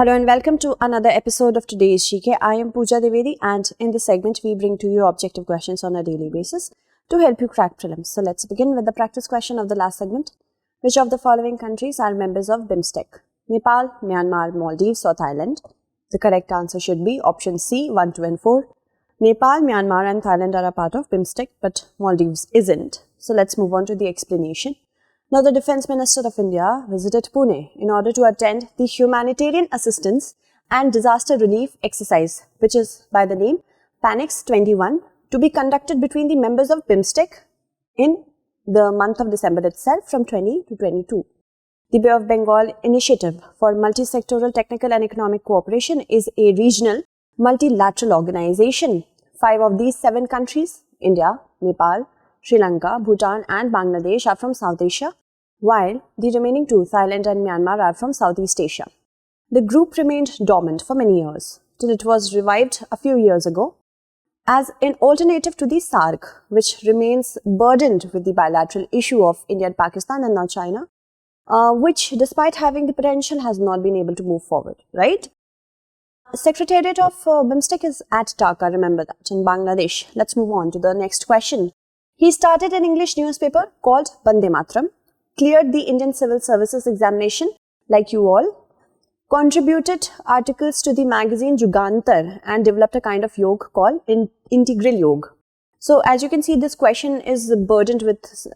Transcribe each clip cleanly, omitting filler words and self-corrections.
Hello and welcome to another episode of today's GK. I am Pooja Devedi, and in this segment we bring to you objective questions on a daily basis to help you crack prelims. So let's begin with the practice question of the last segment. Which of the following countries are members of BIMSTEC? Nepal, Myanmar, Maldives or Thailand? The correct answer should be option C, 1, 2 and 4. Nepal, Myanmar and Thailand are a part of BIMSTEC, but Maldives isn't. So let's move on to the explanation. Now, the Defence Minister of India visited Pune in order to attend the Humanitarian Assistance and Disaster Relief Exercise, which is by the name PANIX 21, to be conducted between the members of BIMSTEC in the month of December itself from 20 to 22. The Bay of Bengal Initiative for Multi-Sectoral Technical and Economic Cooperation is a regional multilateral organization. 5 of these 7 countries, India, Nepal, Sri Lanka, Bhutan and Bangladesh, are from South Asia, while the remaining 2, Thailand and Myanmar, are from Southeast Asia. The group remained dormant for many years, till it was revived a few years ago as an alternative to the SAARC, which remains burdened with the bilateral issue of India and Pakistan and now China, which, despite having the potential, has not been able to move forward, right? Secretariat of BIMSTEC is at Dhaka, remember that, in Bangladesh. Let's move on to the next question. He started an English newspaper called Bande Matram, cleared the Indian Civil Services examination like you all, contributed articles to the magazine Jugantar and developed a kind of yoga called Integral Yoga. So as you can see, this question is burdened with,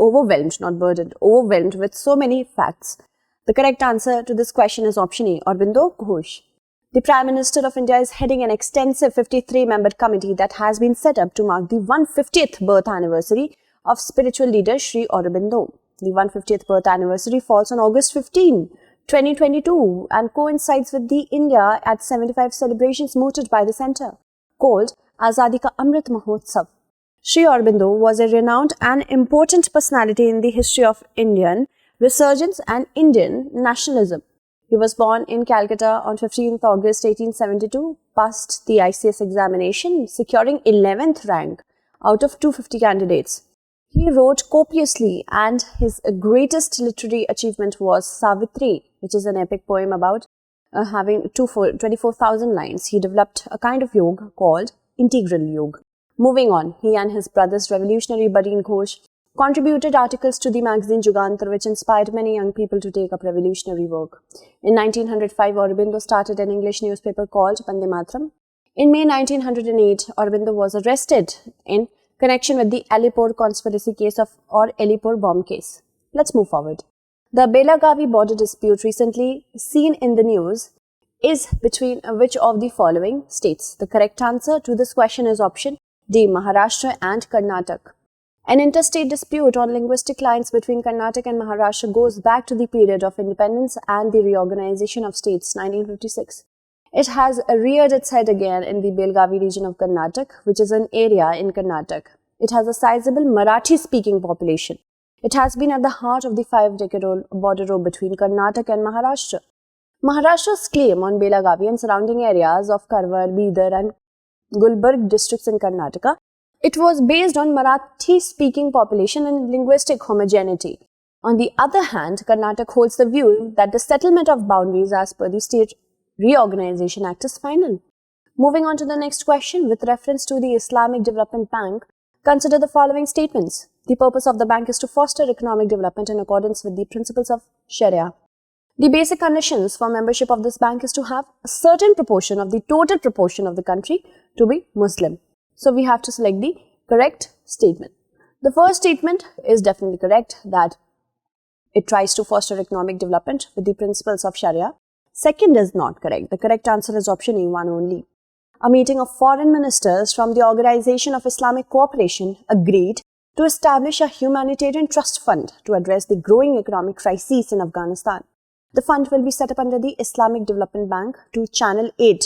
overwhelmed with so many facts. The correct answer to this question is option A, Aurobindo Ghosh. The Prime Minister of India is heading an extensive 53-member committee that has been set up to mark the 150th birth anniversary of spiritual leader Sri Aurobindo. The 150th birth anniversary falls on August 15, 2022 and coincides with the India at 75 celebrations mooted by the centre, called Azadi Ka Amrit Mahotsav. Sri Aurobindo was a renowned and important personality in the history of Indian resurgence and Indian nationalism. He was born in Calcutta on 15th August 1872, passed the ICS examination, securing 11th rank out of 250 candidates. He wrote copiously, and his greatest literary achievement was Savitri, which is an epic poem about having 24,000 lines. He developed a kind of yoga called Integral Yoga. Moving on, he and his brother's revolutionary buddy Ghosh contributed articles to the magazine Jugantar, which inspired many young people to take up revolutionary work. In 1905, Aurobindo started an English newspaper called Bande Matram. In May 1908, Aurobindo was arrested in connection with the Alipore conspiracy case or Alipore bomb case. Let's move forward. The Belagavi border dispute recently seen in the news is between which of the following states? The correct answer to this question is option D, Maharashtra and Karnataka. An interstate dispute on linguistic lines between Karnataka and Maharashtra goes back to the period of independence and the reorganization of states, 1956. It has reared its head again in the Belagavi region of Karnataka, which is an area in Karnataka. It has a sizable Marathi-speaking population. It has been at the heart of the 5-decade-old border war between Karnataka and Maharashtra. Maharashtra's claim on Belagavi and surrounding areas of Karwar, Bidar and Gulbarg districts in Karnataka, it was based on Marathi-speaking population and linguistic homogeneity. On the other hand, Karnataka holds the view that the settlement of boundaries as per the State Reorganization Act is final. Moving on to the next question, with reference to the Islamic Development Bank, consider the following statements. The purpose of the bank is to foster economic development in accordance with the principles of Sharia. The basic conditions for membership of this bank is to have a certain proportion of the total proportion of the country to be Muslim. So we have to select the correct statement. The first statement is definitely correct, that it tries to foster economic development with the principles of Sharia. Second is not correct. The correct answer is option A, 1 only. A meeting of foreign ministers from the Organization of Islamic Cooperation agreed to establish a humanitarian trust fund to address the growing economic crisis in Afghanistan. The fund will be set up under the Islamic Development Bank to channel aid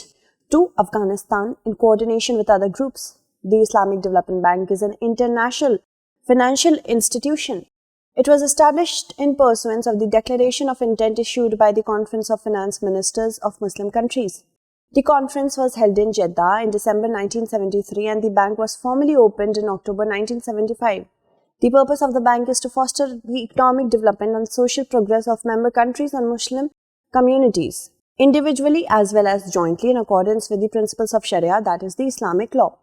to Afghanistan in coordination with other groups. The Islamic Development Bank is an international financial institution. It was established in pursuance of the Declaration of Intent issued by the Conference of Finance Ministers of Muslim countries. The conference was held in Jeddah in December 1973 and the bank was formally opened in October 1975. The purpose of the bank is to foster the economic development and social progress of member countries and Muslim communities. individually as well as jointly in accordance with the principles of Sharia, that is the Islamic law.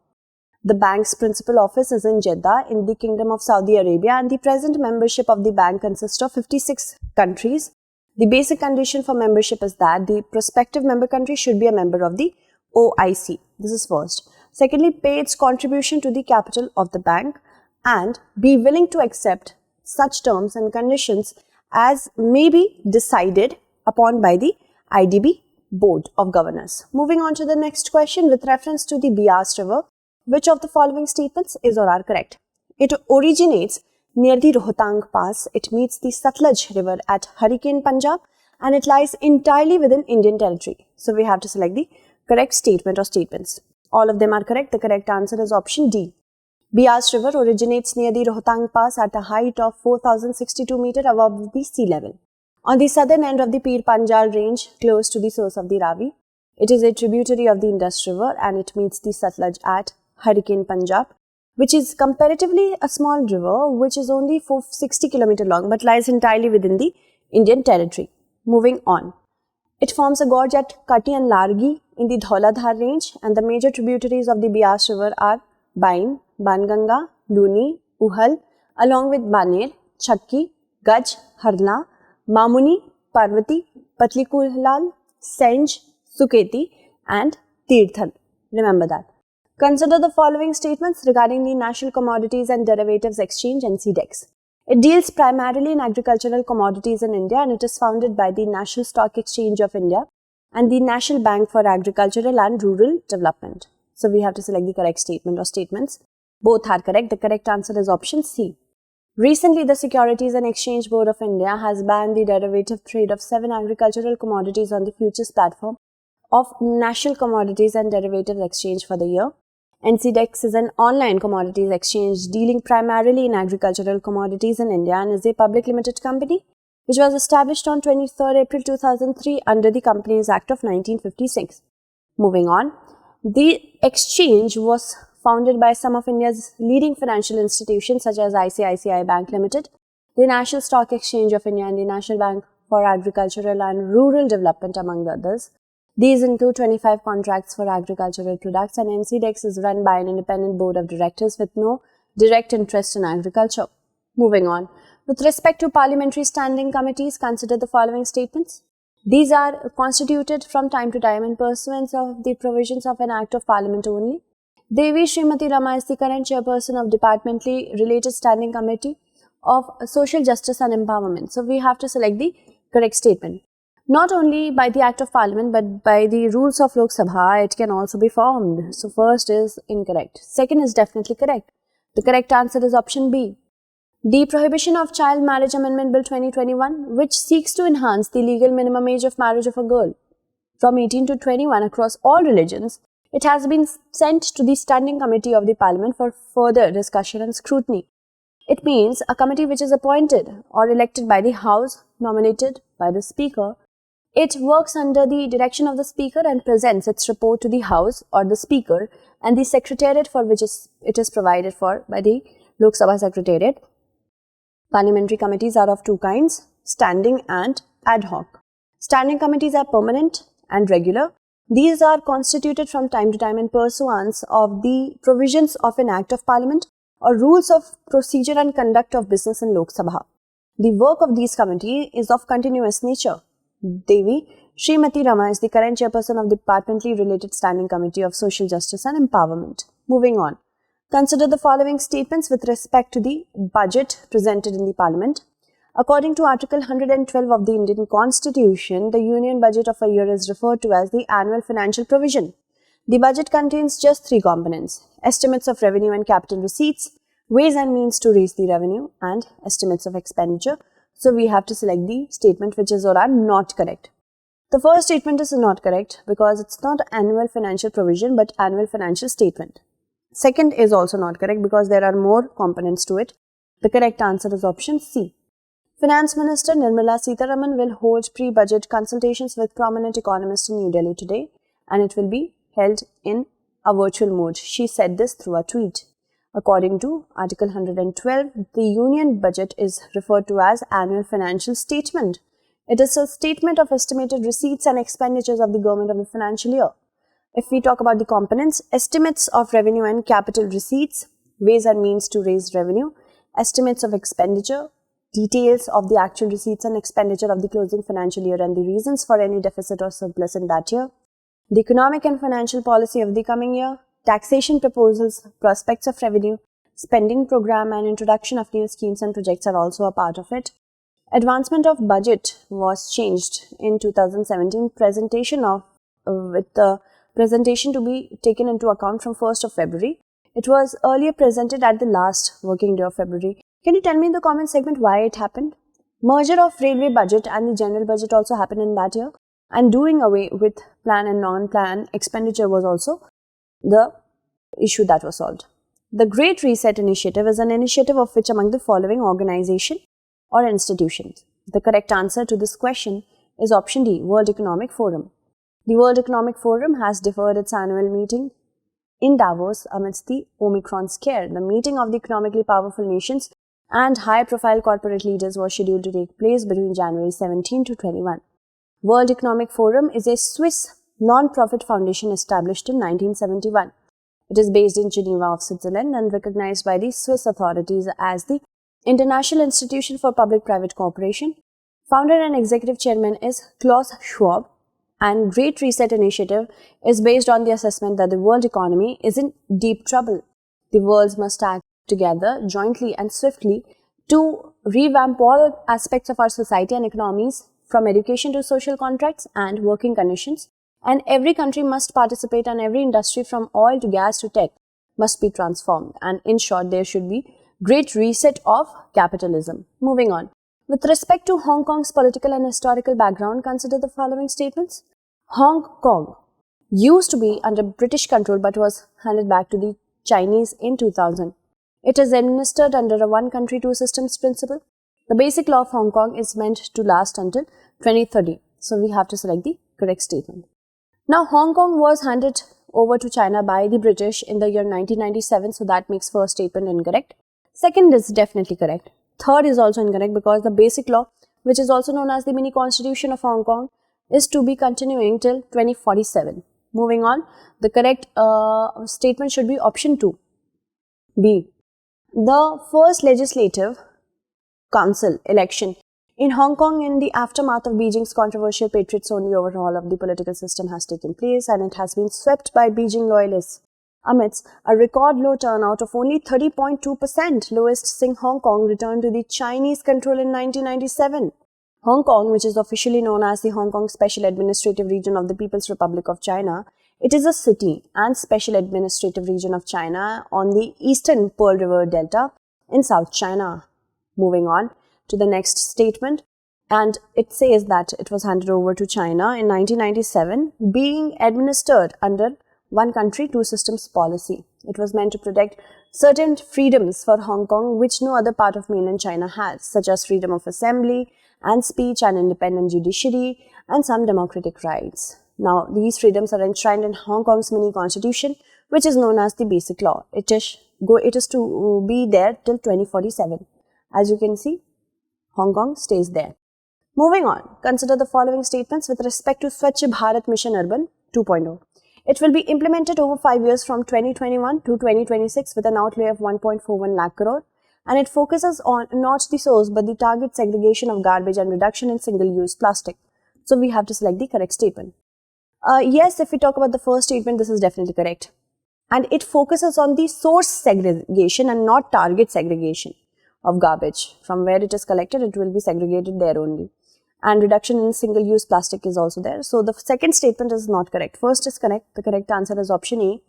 The bank's principal office is in Jeddah in the Kingdom of Saudi Arabia, and the present membership of the bank consists of 56 countries. The basic condition for membership is that the prospective member country should be a member of the OIC. This is first. Secondly, pay its contribution to the capital of the bank and be willing to accept such terms and conditions as may be decided upon by the IDB Board of Governors. Moving on to the next question with reference to the Beas River. Which of the following statements is or are correct? It originates near the Rohtang Pass. It meets the Satluj River at Hurricane Punjab, and it lies entirely within Indian territory. So we have to select the correct statement or statements. All of them are correct. The correct answer is option D. Beas River originates near the Rohtang Pass at a height of 4,062 meters above the sea level, on the southern end of the Pir Panjal range, close to the source of the Ravi. It is a tributary of the Indus River, and it meets the Satluj at Hurricane Punjab, which is comparatively a small river which is only 460 km long but lies entirely within the Indian territory. Moving on. It forms a gorge at Kati and Largi in the Dhauladhar range, and the major tributaries of the Beas River are Bain, Banganga, Luni, Uhal, along with Baner, Chakki, Gaj, Harla, Mamuni, Parvati, Patlikulal, Senj, Suketi and Tirthan. Remember that. Consider the following statements regarding the National Commodities and Derivatives Exchange (NCDEX). It deals primarily in agricultural commodities in India, and it is founded by the National Stock Exchange of India and the National Bank for Agricultural and Rural Development. So we have to select the correct statement or statements. Both are correct. The correct answer is option C. Recently, the Securities and Exchange Board of India has banned the derivative trade of 7 agricultural commodities on the futures platform of National Commodities and Derivatives Exchange for the year. NCDEX is an online commodities exchange dealing primarily in agricultural commodities in India and is a public limited company which was established on 23rd April 2003 under the Companies Act of 1956. Moving on, the exchange was founded by some of India's leading financial institutions such as ICICI Bank Limited, the National Stock Exchange of India and the National Bank for Agricultural and Rural Development, among the others. These include 25 contracts for agricultural products, and NCDEX is run by an independent board of directors with no direct interest in agriculture. Moving on. With respect to parliamentary standing committees, consider the following statements. These are constituted from time to time in pursuance of the provisions of an Act of Parliament only. Devi Srimati Rama is the current chairperson of departmentally related standing committee of Social Justice and Empowerment. So we have to select the correct statement. Not only by the Act of Parliament but by the rules of Lok Sabha, it can also be formed. So first is incorrect. Second is definitely correct. The correct answer is option B. The Prohibition of Child Marriage Amendment Bill 2021, which seeks to enhance the legal minimum age of marriage of a girl from 18 to 21 across all religions, it has been sent to the Standing Committee of the Parliament for further discussion and scrutiny. It means a committee which is appointed or elected by the House, nominated by the Speaker. It works under the direction of the Speaker and presents its report to the House or the Speaker and the Secretariat for which it is provided for by the Lok Sabha Secretariat. Parliamentary committees are of two kinds, standing and ad hoc. Standing committees are permanent and regular. These are constituted from time to time in pursuance of the provisions of an Act of Parliament or rules of procedure and conduct of business in Lok Sabha. The work of these committees is of continuous nature. Devi Srimati Rama is the current chairperson of the departmentally related Standing Committee of Social Justice and Empowerment. Moving on. Consider the following statements with respect to the budget presented in the Parliament. According to Article 112 of the Indian Constitution, the Union budget of a year is referred to as the annual financial provision. The budget contains just 3 components: estimates of revenue and capital receipts, ways and means to raise the revenue, and estimates of expenditure. So we have to select the statement which is or are not correct. The first statement is not correct because it's not annual financial provision but annual financial statement. Second is also not correct because there are more components to it. The correct answer is option C. Finance Minister Nirmala Sitharaman will hold pre-budget consultations with prominent economists in New Delhi today, and it will be held in a virtual mode. She said this through a tweet. According to Article 112, the Union budget is referred to as annual financial statement. It is a statement of estimated receipts and expenditures of the government of the financial year. If we talk about the components, estimates of revenue and capital receipts, ways and means to raise revenue, estimates of expenditure, details of the actual receipts and expenditure of the closing financial year and the reasons for any deficit or surplus in that year, the economic and financial policy of the coming year, taxation proposals, prospects of revenue, spending program and introduction of new schemes and projects are also a part of it. Advancement of budget was changed in 2017, with the presentation to be taken into account from 1st of February. It was earlier presented at the last working day of February. Can you tell me in the comment segment why it happened? Merger of railway budget and the general budget also happened in that year, and doing away with plan and non-plan expenditure was also the issue that was solved. The Great Reset Initiative is an initiative of which among the following organization or institutions? The correct answer to this question is option D, World Economic Forum. The World Economic Forum has deferred its annual meeting in Davos amidst the Omicron scare. The meeting of the economically powerful nations and high-profile corporate leaders was scheduled to take place between January 17 to 21. World Economic Forum is a Swiss non-profit foundation established in 1971. It is based in Geneva of Switzerland and recognized by the Swiss authorities as the International Institution for Public-Private Cooperation. Founder and executive chairman is Klaus Schwab, and Great Reset Initiative is based on the assessment that the world economy is in deep trouble. The world must act together, jointly and swiftly to revamp all aspects of our society and economies, from education to social contracts and working conditions, and every country must participate and every industry from oil to gas to tech must be transformed, and in short there should be great reset of capitalism. Moving on. With respect to Hong Kong's political and historical background, consider the following statements. Hong Kong used to be under British control but was handed back to the Chinese in 2000. It is administered under a one country, two systems principle. The basic law of Hong Kong is meant to last until 2030. So we have to select the correct statement. Now Hong Kong was handed over to China by the British in the year 1997. So that makes first statement incorrect. Second is definitely correct. Third is also incorrect because the basic law, which is also known as the mini constitution of Hong Kong, is to be continuing till 2047. Moving on, the correct statement should be option 2. B. The first legislative council election in Hong Kong in the aftermath of Beijing's controversial patriots-only overhaul of the political system has taken place, and it has been swept by Beijing loyalists amidst a record low turnout of only 30.2%, lowest since Hong Kong returned to the Chinese control in 1997. Hong Kong, which is officially known as the Hong Kong Special Administrative Region of the People's Republic of China, it is a city and special administrative region of China on the eastern Pearl River Delta in South China. Moving on to the next statement, and it says that it was handed over to China in 1997, being administered under one country, two systems policy. It was meant to protect certain freedoms for Hong Kong which no other part of mainland China has, such as freedom of assembly and speech and independent judiciary and some democratic rights. Now, these freedoms are enshrined in Hong Kong's mini constitution, which is known as the Basic Law. It is to be there till 2047. As you can see, Hong Kong stays there. Moving on, consider the following statements with respect to Swachh Bharat Mission Urban 2.0. It will be implemented over 5 years from 2021 to 2026 with an outlay of 1.41 lakh crore. And it focuses on not the source but the target segregation of garbage and reduction in single-use plastic. So we have to select the correct statement. Yes, if we talk about the first statement, this is definitely correct. And it focuses on the source segregation and not target segregation of garbage. From where it is collected, it will be segregated there only. And reduction in single-use plastic is also there. So the second statement is not correct. First is correct. The correct answer is option A.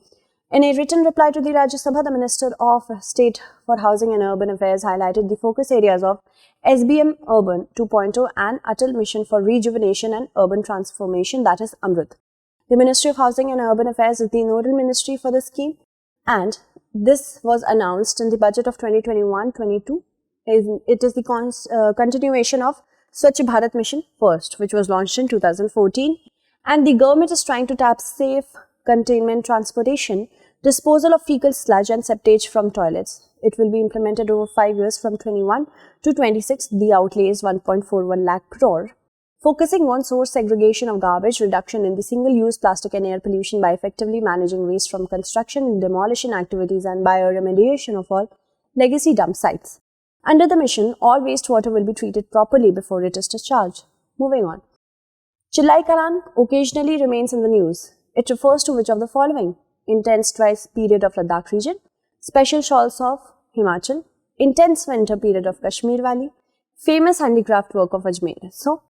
In a written reply to the Rajya Sabha, the Minister of State for Housing and Urban Affairs highlighted the focus areas of SBM Urban 2.0 and Atal Mission for Rejuvenation and Urban Transformation, that is AMRUT. The Ministry of Housing and Urban Affairs is the nodal ministry for the scheme, and this was announced in the budget of 2021-22. It is the continuation of Swachh Bharat Mission first, which was launched in 2014, and the government is trying to tap safe containment transportation, disposal of fecal sludge and septage from toilets. It will be implemented over 5 years from 21 to 26. The outlay is 1.41 lakh crore focusing on source segregation of garbage, reduction in the single-use plastic and air pollution by effectively managing waste from construction and demolition activities, and bioremediation of all legacy dump sites. Under the mission, all wastewater will be treated properly before it is discharged. Moving on. Chillai Kalan occasionally remains in the news. It refers to which of the following? Intense dry period of Ladakh region, special shawls of Himachal, intense winter period of Kashmir Valley, famous handicraft work of Ajmer. So,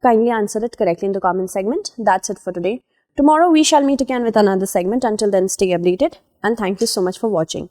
kindly answer it correctly in the comment segment. That's it for today. Tomorrow we shall meet again with another segment. Until then, stay updated and thank you so much for watching.